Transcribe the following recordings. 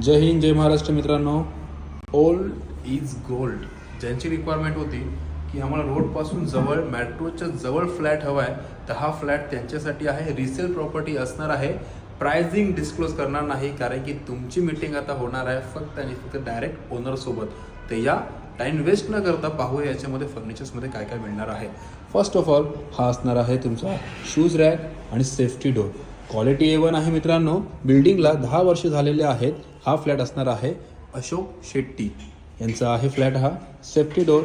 जय हिंद जय महाराष्ट्र मित्रांनो. Old is gold. ज्यांची requirement होती की आम्हाला रोडपासून जवळ मेट्रोच्या जवळ फ्लॅट हवा आहे, तर हा फ्लॅट त्यांच्यासाठी आहे. रिसेल प्रॉपर्टी असणार आहे. प्राइसिंग डिस्क्लोज करणार नाही, कारण की तुमची मीटिंग आता होणार आहे फक्त आणि फक्त डायरेक्ट ओनरसोबत. तर या टाईम वेस्ट न करता पाहूया याच्यामध्ये फर्निचर्समध्ये काय काय मिळणार आहे. फर्स्ट ऑफ ऑल हा असणार आहे तुमचा शूज रॅक आणि सेफ्टी डोर. क्वालिटी A1 आहे मित्रांनो. बिल्डिंगला 10 वर्ष झालेले आहेत. हा फ्लॅट असणार आहे अशोक शेट्टी यांचा आहे फ्लॅट. हा सेफ्टी डोर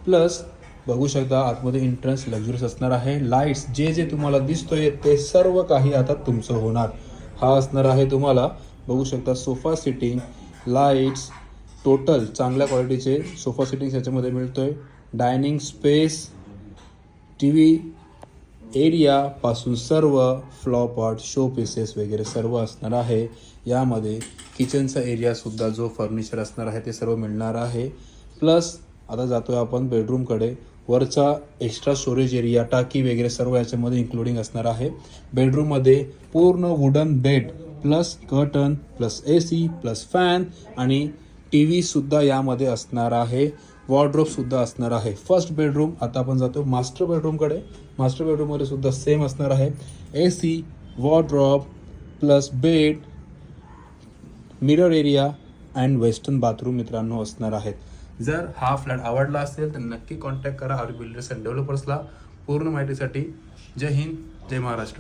प्लस बघू शकता आतमध्ये एंट्रन्स लक्झुरियस असणार आहे. लाईट्स जे जे तुम्हाला दिसतोय ते सर्व काही आता तुमचं होणार. हा असणार आहे तुम्हाला बघू शकता सोफा सिटिंग, लाईट्स, टोटल चांगल्या क्वालिटीचे सोफा सिटिंग्स याच्यामध्ये मिळतोय. डायनिंग स्पेस, टी व्ही एरियापासून सर्व फ्लॉपॉट, शो पीसेस वगैरे सर्व असणार आहे. यामध्ये किचनचा एरियासुद्धा जो फर्निचर असणार आहे ते सर्व मिळणार आहे. प्लस आता जातोय आपण बेडरूमकडे. वरचा एक्स्ट्रा स्टोरेज एरिया, टाकी वगैरे सर्व याच्यामध्ये इन्क्लुडिंग असणार आहे. बेडरूममध्ये पूर्ण wooden bed plus curtain plus AC plus fan आणि टी व्हीसुद्धा यामध्ये असणार आहे. वॉर्डरोबसुद्धा असणार आहे. First bedroom. आता आपण जातो मास्टर बेडरूमकडे. मास्टर बेडरूममध्ये सुद्धा सेम असणार आहे. AC, wardrobe plus bed, mirror area and western bathroom मित्रांनो असणार आहेत. जर हा फ्लॅट आवडला असेल तर नक्की कॉन्टॅक्ट करा आर बिल्डर्स अँड डेव्हलपर्सला. पूर्ण माहितीसाठी जय हिंद जय महाराष्ट्र.